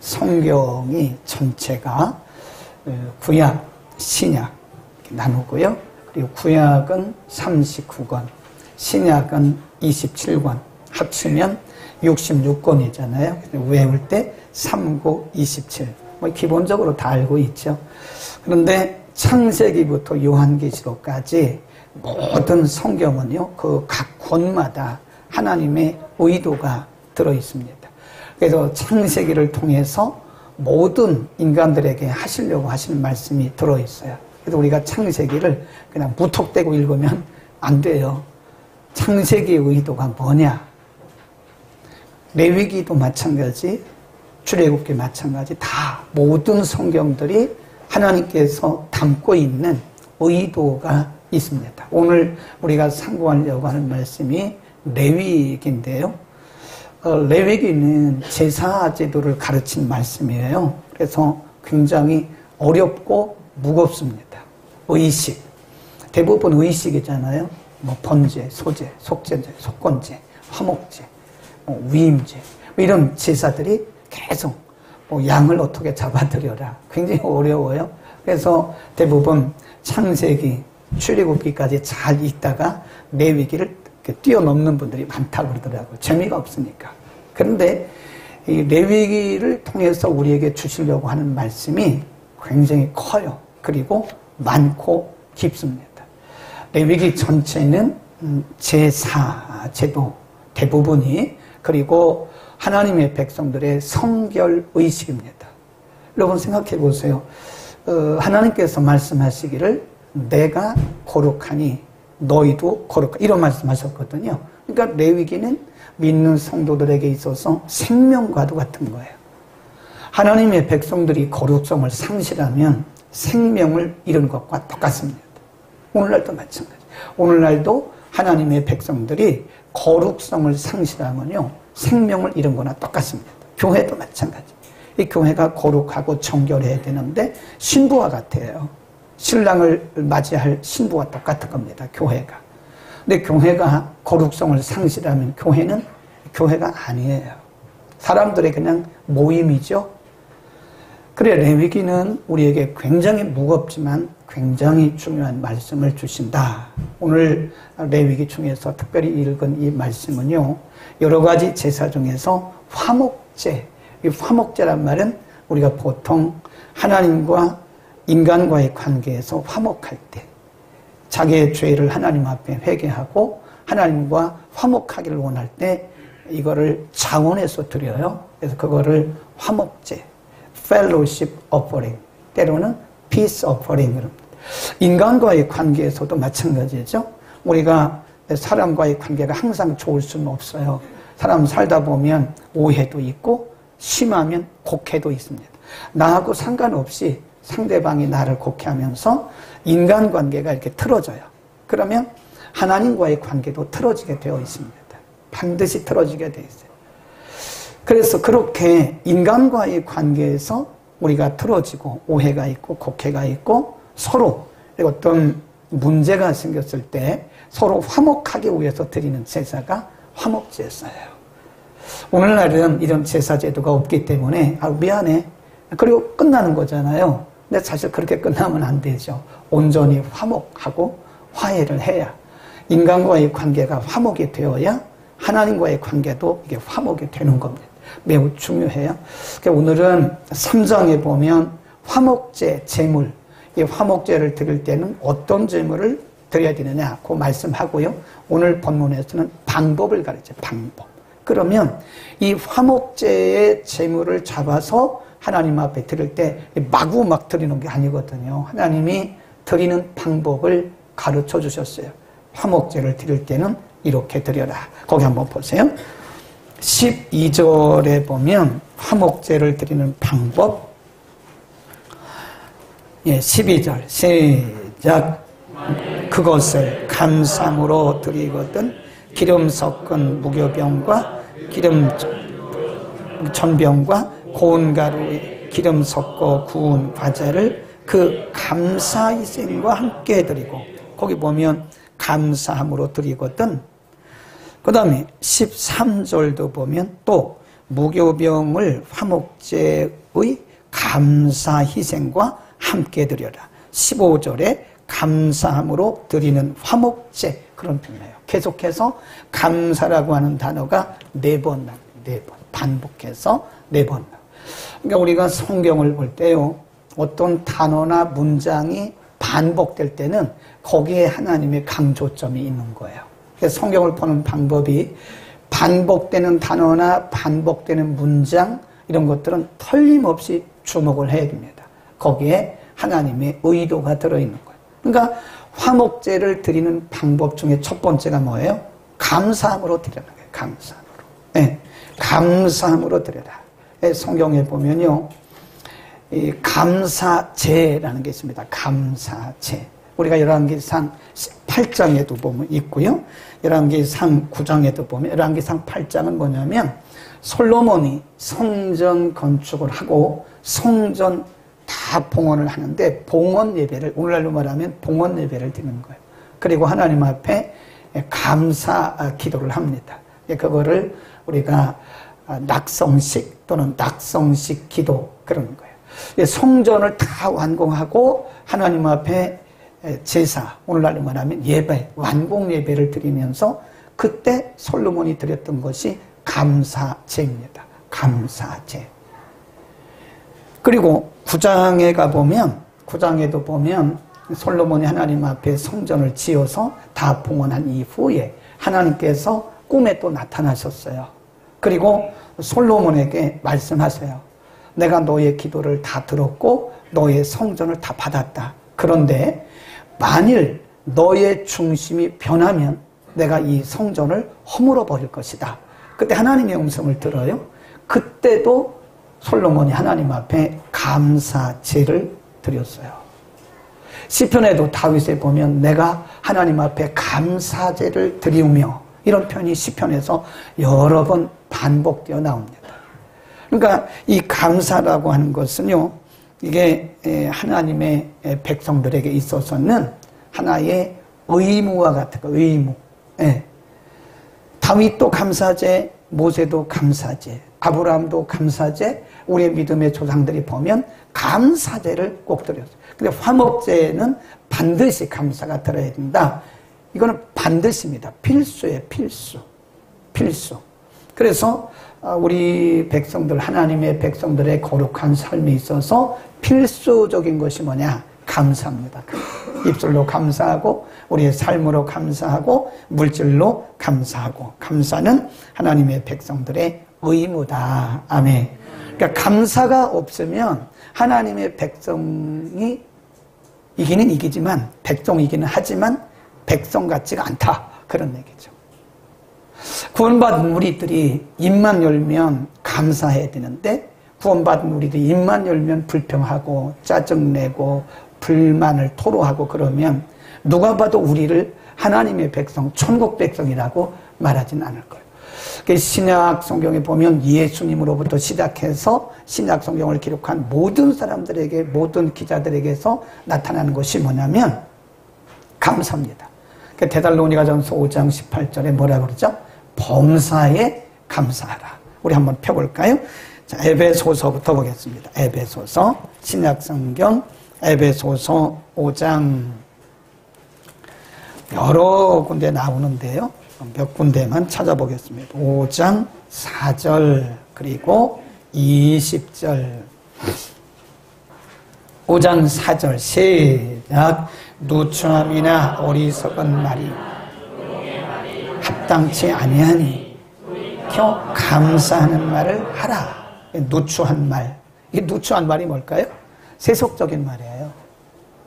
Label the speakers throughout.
Speaker 1: 성경이 전체가 구약, 신약 나누고요. 그리고 구약은 39권, 신약은 27권, 합치면 66권이잖아요. 외울 때 39, 27. 뭐 기본적으로 다 알고 있죠. 그런데 창세기부터 요한계시록까지 모든 성경은요, 그 각 권마다 하나님의 의도가 들어 있습니다. 그래서 창세기를 통해서 모든 인간들에게 하시려고 하시는 말씀이 들어 있어요. 그래서 우리가 창세기를 그냥 무턱대고 읽으면 안 돼요. 창세기의 의도가 뭐냐? 레위기도 마찬가지, 출애굽기 마찬가지, 다 모든 성경들이 하나님께서 담고 있는 의도가 있습니다. 오늘 우리가 상고하려고 하는 말씀이 레위기인데요. 레위기는 제사 제도를 가르친 말씀이에요. 그래서 굉장히 어렵고 무겁습니다. 의식, 대부분 의식이잖아요. 뭐 번제, 소제, 속제제, 속건제, 화목제, 위임제, 이런 제사들이 계속 양을 어떻게 잡아들여라. 굉장히 어려워요. 그래서 대부분 창세기, 출애굽기까지 잘 읽다가 레위기를 뛰어넘는 분들이 많다고 그러더라고요. 재미가 없으니까. 그런데 이 레위기를 통해서 우리에게 주시려고 하는 말씀이 굉장히 커요. 그리고 많고 깊습니다. 레위기 전체는 제사, 제도 대부분이, 그리고 하나님의 백성들의 성결의식입니다. 여러분 생각해 보세요. 하나님께서 말씀하시기를 내가 거룩하니 너희도 거룩하니, 이런 말씀하셨거든요. 그러니까 레위기는 믿는 성도들에게 있어서 생명과도 같은 거예요. 하나님의 백성들이 거룩성을 상실하면 생명을 잃은 것과 똑같습니다. 오늘날도 마찬가지. 오늘날도 하나님의 백성들이 거룩성을 상실하면요, 생명을 잃은 거나 똑같습니다. 교회도 마찬가지. 이 교회가 거룩하고 정결해야 되는데 신부와 같아요. 신랑을 맞이할 신부와 똑같은 겁니다. 교회가. 근데 교회가 거룩성을 상실하면 교회는 교회가 아니에요. 사람들의 그냥 모임이죠. 그래, 레위기는 우리에게 굉장히 무겁지만 굉장히 중요한 말씀을 주신다. 오늘 레위기 중에서 특별히 읽은 이 말씀은요, 여러 가지 제사 중에서 화목제, 이 화목제란 말은 우리가 보통 하나님과 인간과의 관계에서 화목할 때, 자기의 죄를 하나님 앞에 회개하고 하나님과 화목하기를 원할 때 이거를 자원해서 드려요. 그래서 그거를 화목제, fellowship offering, 때로는 peace offering. 인간과의 관계에서도 마찬가지죠. 우리가 사람과의 관계가 항상 좋을 수는 없어요. 사람 살다 보면 오해도 있고 심하면 곡해도 있습니다. 나하고 상관없이 상대방이 나를 곡해하면서 인간관계가 이렇게 틀어져요. 그러면 하나님과의 관계도 틀어지게 되어 있습니다. 반드시 틀어지게 되어 있어요. 그래서 그렇게 인간과의 관계에서 우리가 틀어지고 오해가 있고 곡해가 있고 서로 어떤 문제가 생겼을 때 서로 화목하기 위해서 드리는 제사가 화목제사예요. 오늘날은 이런 제사 제도가 없기 때문에 미안해. 그리고 끝나는 거잖아요. 근데 사실 그렇게 끝나면 안 되죠. 온전히 화목하고 화해를 해야, 인간과의 관계가 화목이 되어야 하나님과의 관계도 이게 화목이 되는 겁니다. 매우 중요해요. 오늘은 3장에 보면 화목제, 제물, 이 화목제를 드릴 때는 어떤 제물을 드려야 되느냐 그 말씀하고요. 오늘 본문에서는 방법을 가르쳐요. 방법. 그러면 이 화목제의 제물을 잡아서 하나님 앞에 드릴 때 마구 막 드리는 게 아니거든요. 하나님이 드리는 방법을 가르쳐 주셨어요. 화목제를 드릴 때는 이렇게 드려라. 거기 한번 보세요. 12절에 보면 화목제를 드리는 방법. 12절 시작. 그것을 감상으로 드리거든 기름 섞은 무교병과 기름 전병과 고운 가루에 기름 섞어 구운 과자를 그 감사희생과 함께 드리고, 거기 보면 감사함으로 드리거든. 그 다음에 13절도 보면 또 무교병을 화목제의 감사 희생과 함께 드려라. 15절에 감사함으로 드리는 화목제, 그런 표현이에요. 계속해서 감사라고 하는 단어가 4번 나와요. 4번. 반복해서 4번. 그러니까 우리가 성경을 볼 때요, 어떤 단어나 문장이 반복될 때는 거기에 하나님의 강조점이 있는 거예요. 그래서 성경을 보는 방법이 반복되는 단어나 반복되는 문장, 이런 것들은 틀림없이 주목을 해야 됩니다. 거기에 하나님의 의도가 들어있는 거예요. 그러니까 화목제를 드리는 방법 중에 첫 번째가 뭐예요? 감사함으로 드리는 거예요. 감사함으로. 네. 감사함으로 드려라. 성경에 보면요, 이 감사제라는 게 있습니다. 감사제. 우리가 열왕기상 8장에도 보면 있고요. 열왕기상 9장에도 보면, 열왕기상 8장은 뭐냐면 솔로몬이 성전 건축을 하고 성전 다 봉헌을 하는데 봉헌 예배를, 오늘날로 말하면 봉헌 예배를 드리는 거예요. 그리고 하나님 앞에 감사 기도를 합니다. 그거를 우리가 낙성식 또는 낙성식 기도, 그러는 거예요. 성전을 다 완공하고 하나님 앞에 제사, 오늘날로 말하면 예배, 완공 예배를 드리면서 그때 솔로몬이 드렸던 것이 감사제입니다. 감사제. 그리고 9장에 가보면, 9장에도 보면 솔로몬이 하나님 앞에 성전을 지어서 다 봉헌한 이후에 하나님께서 꿈에 또 나타나셨어요. 그리고 솔로몬에게 말씀하세요. 내가 너의 기도를 다 들었고 너의 성전을 다 받았다. 그런데 만일 너의 중심이 변하면 내가 이 성전을 허물어 버릴 것이다. 그때 하나님의 음성을 들어요. 그때도 솔로몬이 하나님 앞에 감사제를 드렸어요. 시편에도 다윗에 보면 내가 하나님 앞에 감사제를 드리우며, 이런 표현이 시편에서 여러 번 반복되어 나옵니다. 그러니까 이 감사라고 하는 것은요, 이게 하나님의 백성들에게 있어서는 하나의 의무와 같은 거, 의무. 예. 다윗도 감사제, 모세도 감사제, 아브라함도 감사제, 우리의 믿음의 조상들이 보면 감사제를 꼭 드렸어요. 근데 화목제는 반드시 감사가 들어야 된다. 이거는 반드시입니다. 필수예요, 필수. 필수. 그래서 우리 백성들, 하나님의 백성들의 거룩한 삶에 있어서 필수적인 것이 뭐냐? 감사입니다. 입술로 감사하고 우리의 삶으로 감사하고 물질로 감사하고, 감사는 하나님의 백성들의 의무다. 아멘. 그러니까 감사가 없으면 하나님의 백성이 이기는 이기지만, 백성이기는 하지만 백성 같지가 않다, 그런 얘기죠. 구원받은 우리들이 입만 열면 감사해야 되는데, 구원받은 우리들이 입만 열면 불평하고 짜증내고 불만을 토로하고 그러면 누가 봐도 우리를 하나님의 백성, 천국 백성이라고 말하진 않을 거예요. 신약 성경에 보면 예수님으로부터 시작해서 신약 성경을 기록한 모든 사람들에게, 모든 기자들에게서 나타나는 것이 뭐냐면 감사입니다. 데살로니가전서 5장 18절에 뭐라 그러죠? 범사에 감사하라. 우리 한번 펴볼까요? 자, 에베소서부터 보겠습니다. 에베소서, 신약 성경 에베소서 5장, 여러 군데 나오는데요. 몇 군데만 찾아보겠습니다. 5장 4절 그리고 20절. 5장 4절 시작. 누추함이나 어리석은 말이 합당치 아니하니 겨 감사하는 말을 하라. 누추한 말. 이 누추한 말이 뭘까요? 세속적인 말이에요.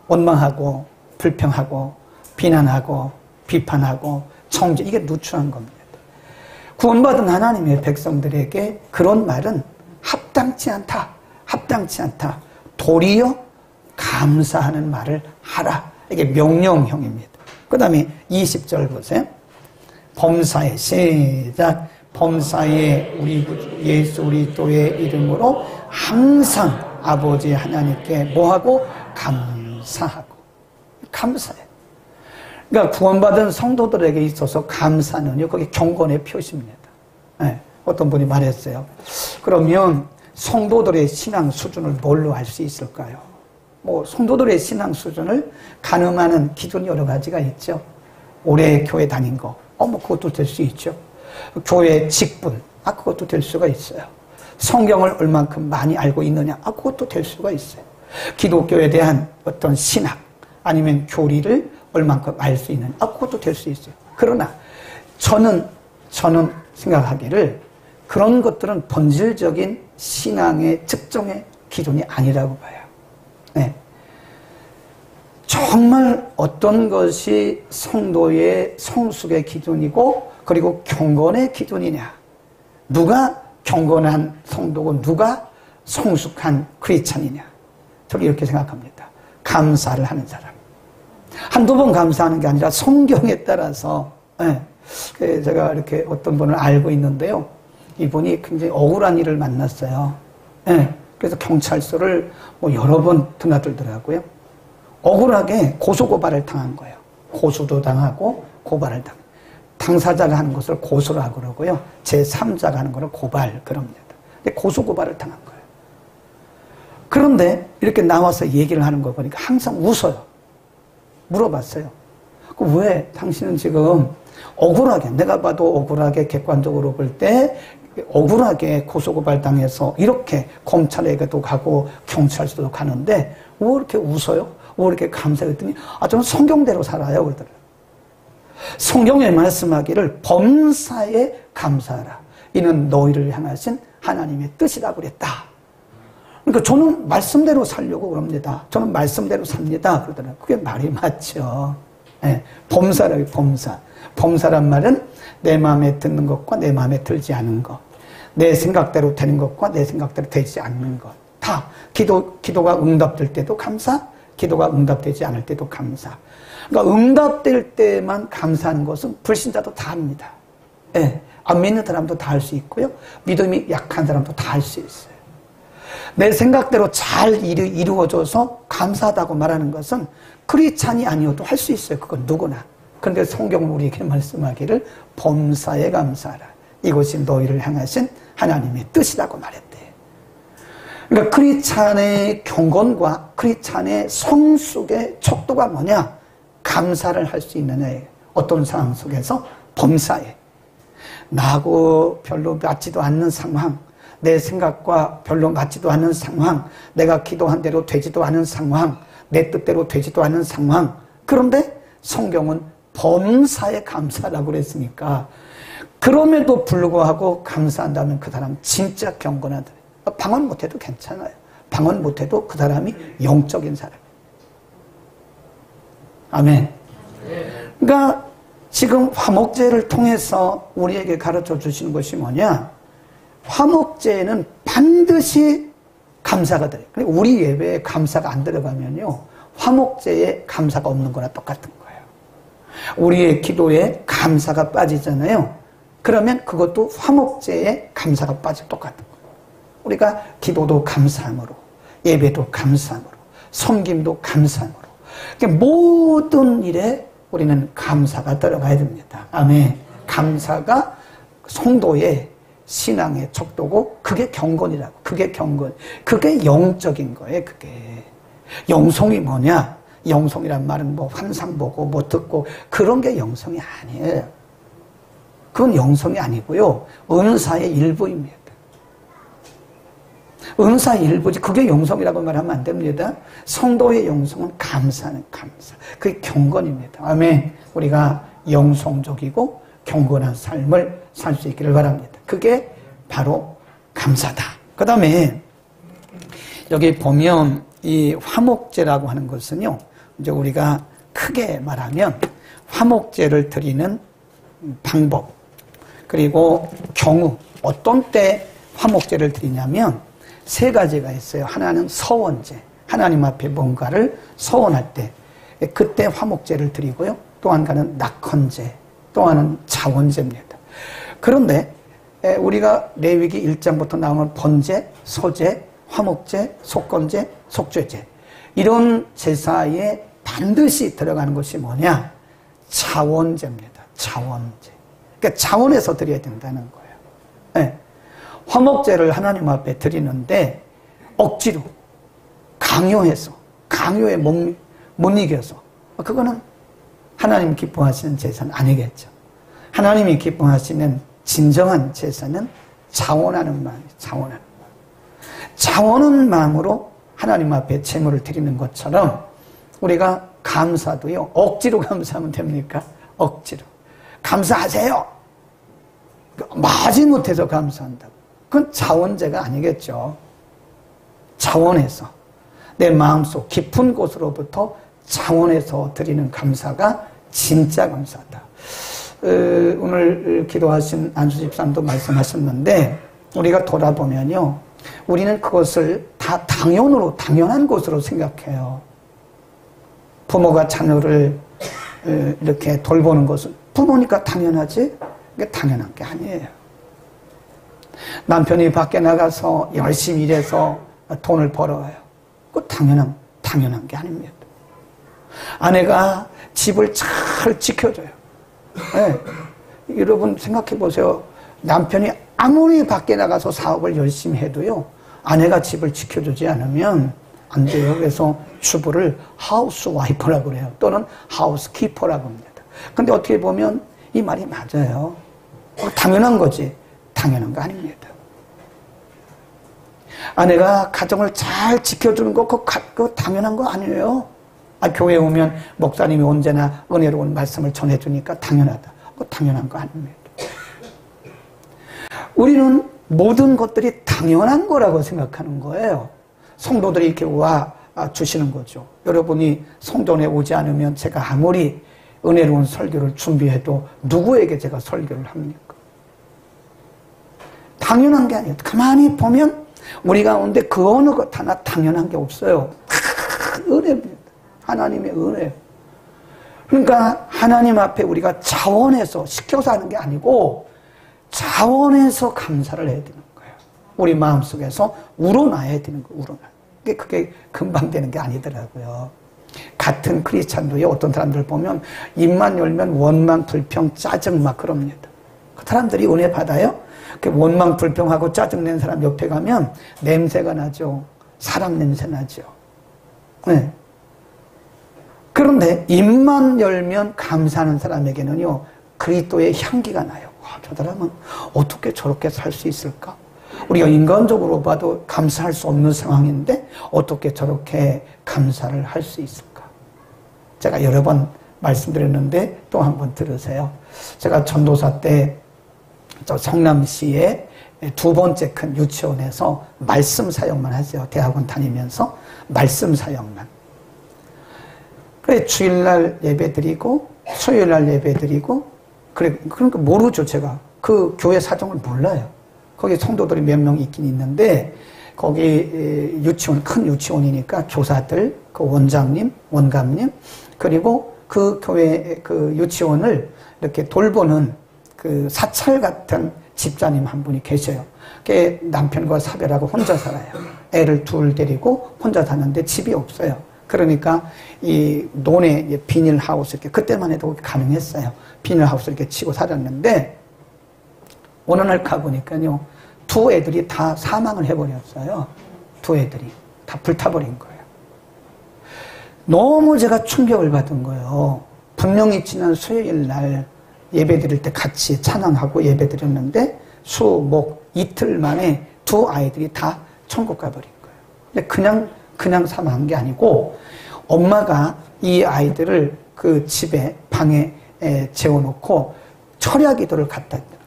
Speaker 1: 원망하고 불평하고 비난하고 비판하고 정죄, 이게 누추한 겁니다. 구원받은 하나님의 백성들에게 그런 말은 합당치 않다. 합당치 않다. 도리어 감사하는 말을 하라. 이게 명령형입니다. 그 다음에 20절 보세요. 범사에 시작. 범사에 우리 구주 예수 그리스도의 이름으로 항상 아버지 하나님께 뭐하고? 감사하고. 감사해. 그러니까 구원받은 성도들에게 있어서 감사는요, 그게 경건의 표시입니다. 네. 어떤 분이 말했어요. 그러면 성도들의 신앙 수준을 뭘로 알 수 있을까요? 뭐 성도들의 신앙 수준을 가늠하는 기준이 여러 가지가 있죠. 오래 교회 다닌 거, 뭐 그것도 될 수 있죠. 교회 직분, 그것도 될 수가 있어요. 성경을 얼만큼 많이 알고 있느냐, 그것도 될 수가 있어요. 기독교에 대한 어떤 신학, 아니면 교리를 얼만큼 알 수 있느냐, 그것도 될 수 있어요. 그러나 저는 생각하기를 그런 것들은 본질적인 신앙의 측정의 기준이 아니라고 봐요. 네. 정말 어떤 것이 성도의 성숙의 기준이고 그리고 경건의 기준이냐, 누가 경건한 성도고 누가 성숙한 크리스찬이냐, 저는 이렇게 생각합니다. 감사를 하는 사람, 한두 번 감사하는 게 아니라 성경에 따라서. 제가 이렇게 어떤 분을 알고 있는데요, 이분이 굉장히 억울한 일을 만났어요. 그래서 경찰서를 여러 번 드나들더라고요. 억울하게 고소고발을 당한 거예요. 고소도 당하고 고발을 당사자가 하는 것을 고소라고 그러고요, 제3자가 하는 것을 고발 그럽니다. 근데 고소고발을 당한 거예요. 그런데 이렇게 나와서 얘기를 하는 거 보니까 항상 웃어요. 물어봤어요. 왜 당신은 지금 억울하게, 내가 봐도 억울하게 객관적으로 볼 때 억울하게 고소고발 당해서 이렇게 검찰에게도 가고 경찰서도 가는데 왜 이렇게 웃어요? 왜 이렇게 감사했더니 저는 성경대로 살아요 그러더라고요. 성경에 말씀하기를 범사에 감사하라, 이는 너희를 향하신 하나님의 뜻이라고 그랬다. 그러니까 저는 말씀대로 살려고 그럽니다. 저는 말씀대로 삽니다 그러더라고요. 그게 말이 맞죠. 범사라고. 범사란 말은 내 마음에 드는 것과 내 마음에 들지 않은 것, 내 생각대로 되는 것과 내 생각대로 되지 않는 것, 다 기도가 응답될 때도 감사, 기도가 응답되지 않을 때도 감사. 그러니까 응답될 때만 감사하는 것은 불신자도 다 합니다. 안 믿는 사람도 다 할 수 있고요, 믿음이 약한 사람도 다 할 수 있어요. 내 생각대로 잘 이루어져서 감사하다고 말하는 것은 크리스찬이 아니어도 할 수 있어요. 그건 누구나. 그런데 성경은 우리에게 말씀하기를 범사에 감사하라, 이것이 너희를 향하신 하나님의 뜻이라고 말했대. 그러니까 크리스찬의 경건과 크리스찬의 성숙의 척도가 뭐냐? 감사를 할 수 있느냐에, 어떤 상황 속에서 범사에, 나하고 별로 맞지도 않는 상황, 내 생각과 별로 맞지도 않는 상황, 내가 기도한 대로 되지도 않은 상황, 내 뜻대로 되지도 않은 상황, 그런데 성경은 범사에 감사라고 그랬으니까 그럼에도 불구하고 감사한다면 그 사람 진짜 경건하다. 방언 못해도 괜찮아요. 방언 못해도 그 사람이 영적인 사람. 아멘. 그러니까 지금 화목제를 통해서 우리에게 가르쳐 주시는 것이 뭐냐? 화목제에는 반드시 감사가 들어요. 우리 예배에 감사가 안 들어가면요, 화목제에 감사가 없는 거나 똑같은 거예요. 우리의 기도에 감사가 빠지잖아요. 그러면 그것도 화목제에 감사가 빠져 똑같은 거예요. 우리가 기도도 감사함으로, 예배도 감사함으로, 섬김도 감사함으로, 그러니까 모든 일에 우리는 감사가 들어가야 됩니다. 아멘. 감사가 성도의 신앙의 척도고, 그게 경건이라고. 그게 경건. 그게 영적인 거예요. 그게. 영성이 뭐냐? 영성이란 말은 환상 보고 듣고 그런 게 영성이 아니에요. 그건 영성이 아니고요, 은사의 일부입니다. 은사의 일부지, 그게 영성이라고 말하면 안 됩니다. 성도의 영성은 감사는 감사. 그게 경건입니다. 아멘. 우리가 영성적이고 경건한 삶을 살 수 있기를 바랍니다. 그게 바로 감사다. 그 다음에 여기 보면 이 화목제라고 하는 것은요, 이제 우리가 크게 말하면 화목제를 드리는 방법, 그리고 경우, 어떤 때 화목제를 드리냐면 세 가지가 있어요. 하나는 서원제, 하나님 앞에 뭔가를 서원할 때, 그때 화목제를 드리고요. 또 한 가지는 낙헌제, 또 하나는 자원제입니다. 그런데 우리가 레위기 1장부터 나오는 번제, 소제, 화목제, 속건제, 속죄제, 이런 제사에 반드시 들어가는 것이 뭐냐? 자원제입니다. 자원제. 그러니까 자원해서 드려야 된다는 거예요. 네. 화목제를 하나님 앞에 드리는데 억지로 강요해서 강요에 못 이겨서 그거는 하나님 기뻐하시는 제사는 아니겠죠. 하나님이 기뻐하시는 진정한 제사는 자원하는 마음이에요. 자원하는 마음. 자원하는 마음으로 하나님 앞에 제물을 드리는 것처럼 우리가 감사도요. 억지로 감사하면 됩니까? 억지로. 감사하세요. 마지못해서 감사한다고. 그건 자원제가 아니겠죠. 자원해서 내 마음속 깊은 곳으로부터 자원해서 드리는 감사가 진짜 감사다. 오늘 기도하신 안수 집사님도 말씀하셨는데 우리가 돌아보면요. 우리는 그것을 다 당연한 것으로 생각해요. 부모가 자녀를 이렇게 돌보는 것은 부모니까 당연하지? 그게 당연한 게 아니에요. 남편이 밖에 나가서 열심히 일해서 돈을 벌어와요. 그거 당연한 게 아닙니다. 아내가 집을 잘 지켜줘요. 네. 여러분 생각해 보세요. 남편이 아무리 밖에 나가서 사업을 열심히 해도요. 아내가 집을 지켜주지 않으면 안 돼요. 그래서 주부를 하우스 와이프라고 그래요. 또는 하우스 키퍼라고 합니다. 근데 어떻게 보면 이 말이 맞아요. 당연한 거지. 당연한 거 아닙니다. 아내가 가정을 잘 지켜주는 거 그거 당연한 거 아니에요. 교회에 오면 목사님이 언제나 은혜로운 말씀을 전해주니까 당연하다. 그거 당연한 거 아닙니다. 우리는 모든 것들이 당연한 거라고 생각하는 거예요. 성도들이 이렇게 와 주시는 거죠. 여러분이 성전에 오지 않으면 제가 아무리 은혜로운 설교를 준비해도 누구에게 제가 설교를 합니까? 당연한 게 아니에요. 가만히 보면 우리 가운데 그 어느 것 하나 당연한 게 없어요. 은혜입니다. 하나님의 은혜. 그러니까 하나님 앞에 우리가 자원해서 시켜서 하는 게 아니고 자원해서 감사를 해야 되는 거예요. 우리 마음속에서 우러나야 되는 거예요. 우러나. 그게 금방 되는 게 아니더라고요. 같은 크리스찬도요. 어떤 사람들 보면 입만 열면 원망, 불평, 짜증 막 그럽니다. 그 사람들이 은혜 받아요? 원망, 불평하고 짜증낸 사람 옆에 가면 냄새가 나죠. 사람 냄새 나죠. 네. 그런데 입만 열면 감사하는 사람에게는요. 그리스도의 향기가 나요. 저 사람은 어떻게 저렇게 살 수 있을까? 우리가 인간적으로 봐도 감사할 수 없는 상황인데 어떻게 저렇게 감사를 할 수 있을까? 제가 여러 번 말씀드렸는데 또 한 번 들으세요. 제가 전도사 때 저 성남시의 두 번째 큰 유치원에서 말씀 사역만 하세요. 대학원 다니면서 말씀 사역만. 그래 주일날 예배 드리고 수요일날 예배 드리고 그러니까 모르죠. 제가 그 교회 사정을 몰라요. 거기 성도들이 몇 명 있긴 있는데 거기 유치원 큰 유치원이니까 교사들, 그 원장님, 원감님 그리고 그 교회 그 유치원을 이렇게 돌보는 그 사찰 같은 집사님 한 분이 계셔요. 그게 남편과 사별하고 혼자 살아요. 애를 둘 데리고 혼자 사는데 집이 없어요. 그러니까 이 논에 비닐하우스 이렇게 그때만 해도 가능했어요. 비닐하우스 이렇게 치고 살았는데 어느 날 가보니까요. 두 애들이 다 사망을 해버렸어요. 두 애들이 다 불타버린 거예요. 너무 제가 충격을 받은 거예요. 분명히 지난 수요일 날 예배 드릴 때 같이 찬양하고 예배 드렸는데 수, 목 이틀 만에 두 아이들이 다 천국 가버린 거예요. 근데 그냥 사망한 게 아니고 엄마가 이 아이들을 그 집에 방에 재워놓고 철야기도를 갖다 했다는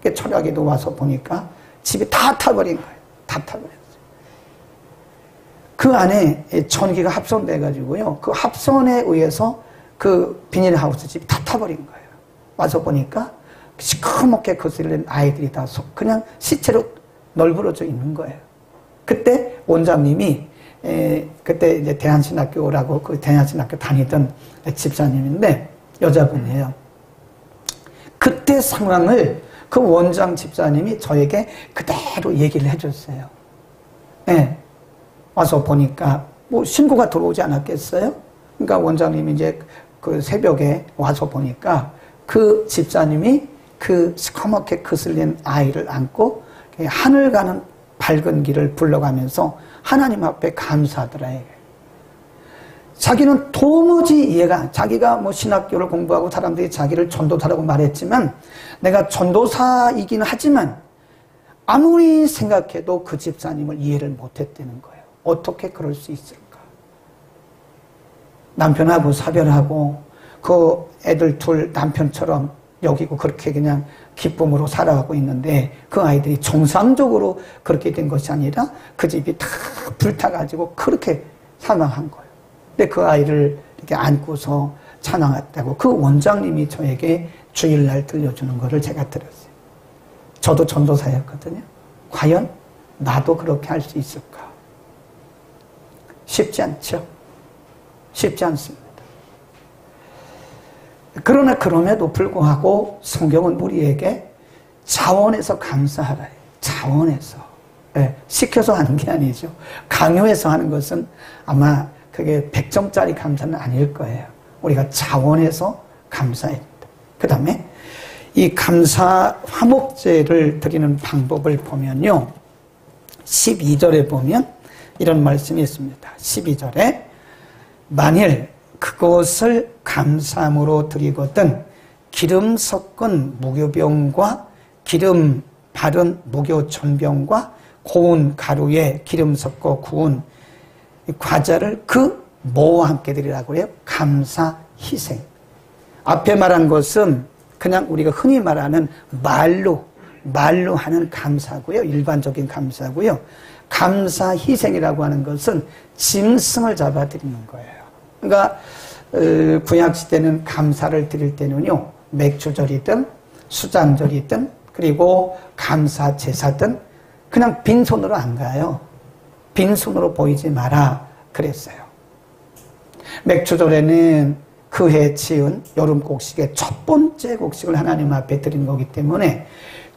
Speaker 1: 거예요. 철야기도 와서 보니까 집이 다 타버린 거예요. 다 타버렸어요. 그 안에 전기가 합선돼가지고요. 그 합선에 의해서 그 비닐하우스 집이 다 타버린 거예요. 와서 보니까 시커멓게 거슬린 아이들이 다 그냥 시체로 널브러져 있는 거예요. 그때 원장님이 그때 이제 대한신학교라고 그 대한신학교 다니던 집사님인데 여자분이에요. 그때 상황을 그 원장 집사님이 저에게 그대로 얘기를 해줬어요. 네. 와서 보니까 뭐 신고가 들어오지 않았겠어요? 그러니까 원장님이 이제 그 새벽에 와서 보니까 그 집사님이 그 시커멓게 거슬린 아이를 안고 하늘 가는 밝은 길을 불러가면서 하나님 앞에 감사하더라. 자기는 도무지 이해가, 자기가 뭐 신학교를 공부하고 사람들이 자기를 전도사라고 말했지만, 내가 전도사이긴 하지만 아무리 생각해도 그 집사님을 이해를 못했다는 거예요. 어떻게 그럴 수 있을까? 남편하고 사별하고 그 애들 둘 남편처럼 여기고 그렇게 그냥 기쁨으로 살아가고 있는데, 그 아이들이 정상적으로 그렇게 된 것이 아니라 그 집이 다 불타가지고 그렇게 사망한 거예요. 근데 그 아이를 이렇게 안고서 찬양했다고 그 원장님이 저에게 주일날 들려주는 거를 제가 들었어요. 저도 전도사였거든요. 과연 나도 그렇게 할 수 있을까? 쉽지 않죠? 쉽지 않습니다. 그러나 그럼에도 불구하고 성경은 우리에게 자원해서 감사하라. 자원해서. 네, 시켜서 하는 게 아니죠. 강요해서 하는 것은 아마 그게 100점짜리 감사는 아닐 거예요. 우리가 자원해서 감사해야 됩니다. 그 다음에 이 감사 화목제를 드리는 방법을 보면요. 12절에 보면 이런 말씀이 있습니다. 12절에 만일 그것을 감사함으로 드리거든 기름 섞은 무교병과 기름 바른 무교전병과 고운 가루에 기름 섞어 구운 과자를 그 뭐와 함께 드리라고 해요? 감사 희생. 앞에 말한 것은 그냥 우리가 흔히 말하는 말로 하는 감사고요. 일반적인 감사고요. 감사 희생이라고 하는 것은 짐승을 잡아 드리는 거예요. 그러니까 구약시대는 감사를 드릴 때는요, 맥주절이든 수장절이든 그리고 감사 제사든 그냥 빈손으로 안 가요. 빈손으로 보이지 마라 그랬어요. 맥주절에는 그 해 지은 여름 곡식의 첫 번째 곡식을 하나님 앞에 드리는 거기 때문에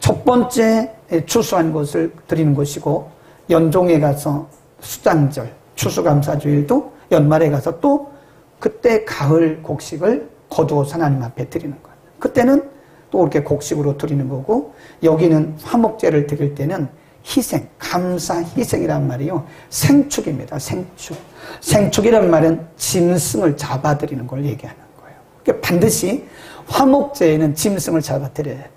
Speaker 1: 첫 번째 추수한 것을 드리는 것이고, 연종에 가서 수장절, 추수감사주일도 연말에 가서 또 그때 가을 곡식을 거두어서 하나님 앞에 드리는 거예요. 그때는 또 이렇게 곡식으로 드리는 거고, 여기는 화목제를 드릴 때는 희생, 감사 희생이란 말이요. 생축입니다. 생축. 생축이란 말은 짐승을 잡아드리는 걸 얘기하는 거예요. 그러니까 반드시 화목제에는 짐승을 잡아드려야 돼요.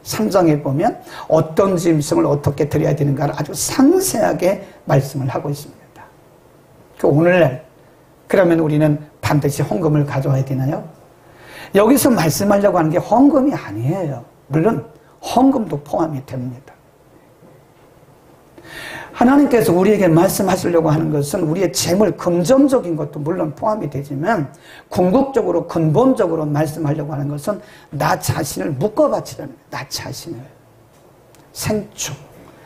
Speaker 1: 3장에 보면 어떤 짐승을 어떻게 드려야 되는가를 아주 상세하게 말씀을 하고 있습니다. 오늘날 그러면 우리는 반드시 헌금을 가져와야 되나요? 여기서 말씀하려고 하는 게 헌금이 아니에요. 물론 헌금도 포함이 됩니다. 하나님께서 우리에게 말씀하시려고 하는 것은 우리의 재물, 금전적인 것도 물론 포함이 되지만 궁극적으로 근본적으로 말씀하려고 하는 것은 나 자신을 묶어바치라는 거예요. 나 자신을. 생축.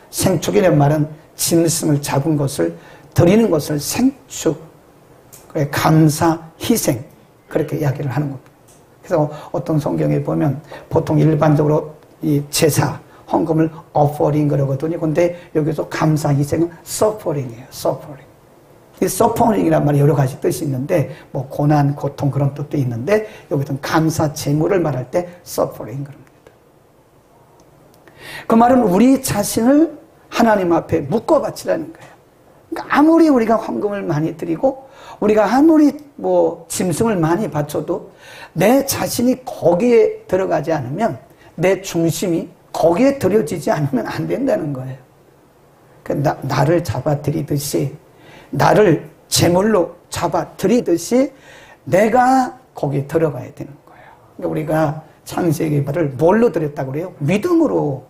Speaker 1: 생축이라는 말은 짐승을 잡은 것을 드리는 것을 생축, 감사, 희생 그렇게 이야기를 하는 겁니다. 그래서 어떤 성경에 보면 보통 일반적으로 이 제사, 헌금을 offering 그러거든요. 근데 여기서 감사, 희생은 suffering이에요. suffering. 이 suffering이란 말이 여러 가지 뜻이 있는데 뭐 고난, 고통 그런 뜻도 있는데 여기서는 감사, 재물을 말할 때 suffering 그럽니다. 그 말은 우리 자신을 하나님 앞에 묶어 바치라는 거예요. 그러니까 아무리 우리가 헌금을 많이 드리고 우리가 아무리 뭐 짐승을 많이 바쳐도 내 자신이 거기에 들어가지 않으면, 내 중심이 거기에 들여지지 않으면 안 된다는 거예요. 그러니까 나를 잡아들이듯이, 나를 제물로 잡아들이듯이 내가 거기에 들어가야 되는 거예요. 그러니까 우리가 창세기 예배를 뭘로 드렸다고 그래요? 믿음으로.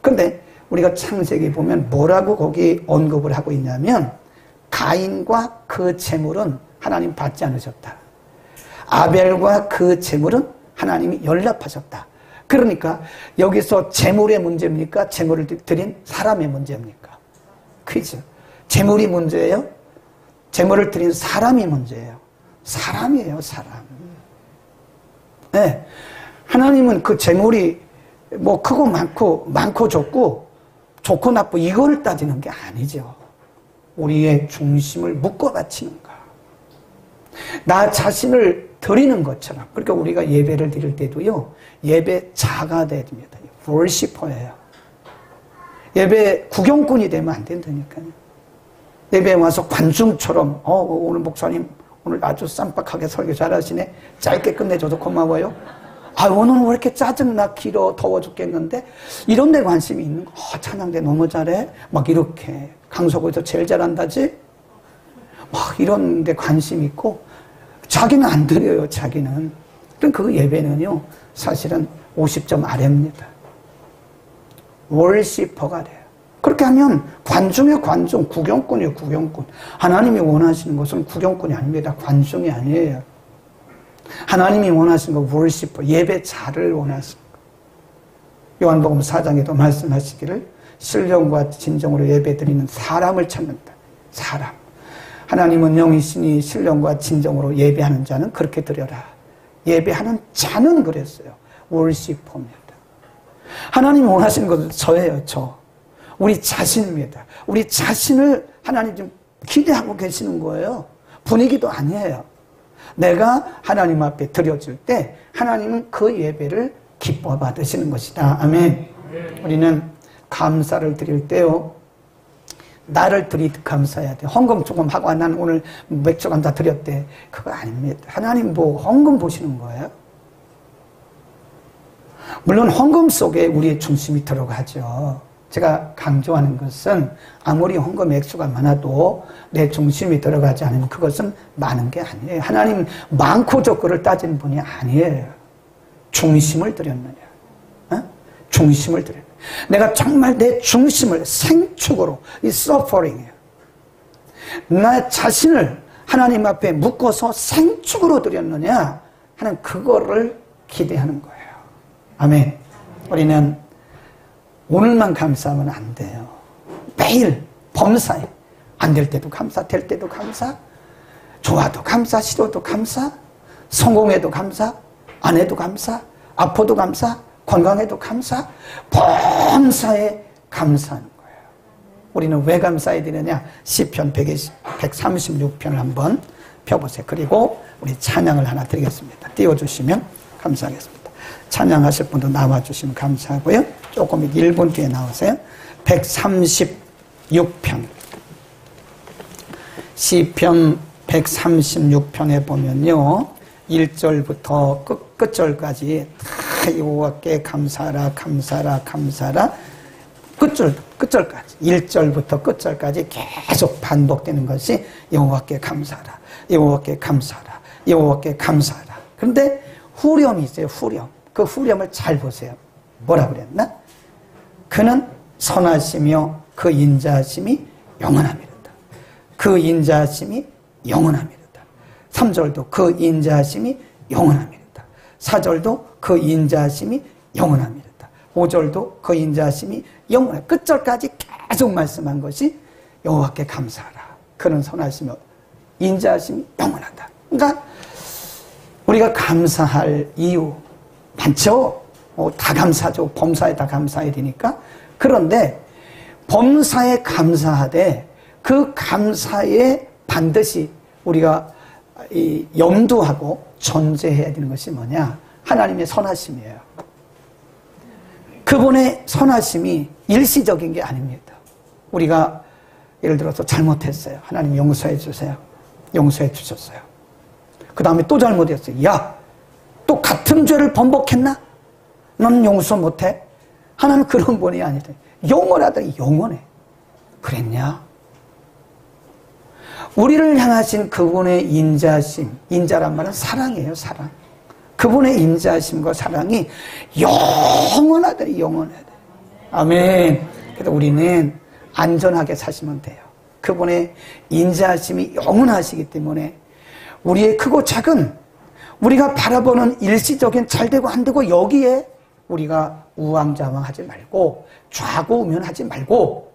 Speaker 1: 근데 우리가 창세기 보면 뭐라고 거기 언급을 하고 있냐면, 가인과 그 제물은 하나님 받지 않으셨다. 아벨과 그 제물은 하나님이 연락하셨다. 그러니까 여기서 제물의 문제입니까? 제물을 드린 사람의 문제입니까? 그죠? 제물이 문제예요? 제물을 드린 사람이 문제예요. 사람이에요, 사람. 네. 하나님은 그 제물이 뭐 크고 많고 적고, 좋고 나쁘고 이걸 따지는 게 아니죠. 우리의 중심을 묶어 바치는가. 나 자신을 드리는 것처럼. 그러니까 우리가 예배를 드릴 때도요, 예배자가 돼야 됩니다. 워시퍼예요. 예배 구경꾼이 되면 안 된다니까요. 예배에 와서 관중처럼, 오늘 목사님, 오늘 아주 쌈박하게 설교 잘하시네. 짧게 끝내줘서 고마워요. 오늘 왜 이렇게 짜증나, 길어, 더워 죽겠는데? 이런 데 관심이 있는 거. 찬양대 너무 잘해. 막 이렇게. 강서구에서 제일 잘한다지? 막 이런 데 관심 있고, 자기는 안 드려요, 자기는. 그럼 그 예배는요, 사실은 50점 아래입니다. 월시퍼가 돼요. 그렇게 하면 관중의 관중, 구경꾼이에요, 구경꾼. 하나님이 원하시는 것은 구경꾼이 아닙니다. 관중이 아니에요. 하나님이 원하시는 건 월시퍼, 예배자를 원하시는 거예요. 요한복음 4장에도 말씀하시기를 신령과 진정으로 예배드리는 사람을 찾는다. 사람. 하나님은 영이시니 신령과 진정으로 예배하는 자는 그렇게 드려라. 예배하는 자는 그랬어요. 월시퍼입니다. 하나님이 원하시는 것은 저예요, 저. 우리 자신입니다. 우리 자신을 하나님 좀 기대하고 계시는 거예요. 분위기도 아니에요. 내가 하나님 앞에 드려질 때 하나님은 그 예배를 기뻐 받으시는 것이다. 아멘. 우리는 감사를 드릴 때요, 나를 드리듯 감사해야 돼. 헌금 조금 하고, 나는 오늘 맥주 한 잔 드렸대. 그거 아닙니다. 하나님 헌금 보시는 거예요. 물론 헌금 속에 우리의 중심이 들어가죠. 제가 강조하는 것은 아무리 헌금 액수가 많아도 내 중심이 들어가지 않으면 그것은 많은 게 아니에요. 하나님 많고 적고를 따지는 분이 아니에요. 중심을 드렸느냐. 중심을 드렸느냐. 내가 정말 내 중심을 생축으로, 이 서퍼링이에요. 나 자신을 하나님 앞에 묶어서 생축으로 드렸느냐 하는 그거를 기대하는 거예요. 아멘. 우리는 오늘만 감사하면 안 돼요. 매일 범사에 안 될 때도 감사, 될 때도 감사, 좋아도 감사, 싫어도 감사, 성공해도 감사, 안 해도 감사, 아파도 감사, 건강해도 감사, 범사에 감사하는 거예요. 우리는 왜 감사해야 되느냐? 시편 136편을 한번 펴보세요. 그리고 우리 찬양을 하나 드리겠습니다. 띄워주시면 감사하겠습니다. 찬양하실 분도 나와주시면 감사하고요. 조금 1분 뒤에 나오세요. 136편. 시편 136편에 보면요, 1절부터 끝절까지 다 여호와께 감사하라, 감사하라, 감사하라, 끝절까지, 1절부터 끝절까지 계속 반복되는 것이 여호와께 감사하라, 여호와께 감사하라, 여호와께 감사하라. 그런데 후렴이 있어요. 후렴. 그 후렴을 잘 보세요. 뭐라 그랬나? 그는 선하시며 그 인자하심이 영원합니다. 그 인자하심이 영원합니다. 3절도 그 인자하심이 영원합니다. 4절도 그 인자하심이 영원합니다. 5절도 그 인자하심이 영원합니다. 끝절까지 계속 말씀한 것이 여호와께 감사하라. 그는 선하시며 인자하심이 영원하다. 그러니까 우리가 감사할 이유 많죠. 다 감사죠. 범사에 다 감사해야 되니까. 그런데 범사에 감사하되 그 감사에 반드시 우리가 염두하고 전제해야 되는 것이 뭐냐? 하나님의 선하심이에요. 그분의 선하심이 일시적인 게 아닙니다. 우리가 예를 들어서 잘못했어요. 하나님 용서해 주세요. 용서해 주셨어요. 그 다음에 또 잘못했어요. 야, 또 같은 죄를 번복했나? 넌 용서 못해? 하나는 그런 분이 아니다. 영원하다. 영원해. 그랬냐? 우리를 향하신 그분의 인자심, 인자란 말은 사랑이에요. 사랑. 그분의 인자심과 사랑이 영원하다. 영원하다. 아멘. 그래서 우리는 안전하게 사시면 돼요. 그분의 인자심이 영원하시기 때문에 우리의 크고 작은, 우리가 바라보는 일시적인 잘되고 안되고 여기에 우리가 우왕좌왕하지 말고 좌고우면하지 말고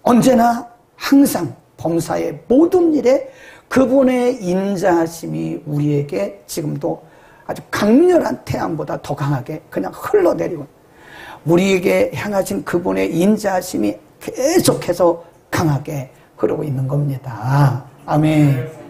Speaker 1: 언제나 항상 범사의 모든 일에 그분의 인자하심이 우리에게 지금도 아주 강렬한 태양보다 더 강하게 그냥 흘러내리고 우리에게 향하신 그분의 인자하심이 계속해서 강하게 흐르고 있는 겁니다. 아멘.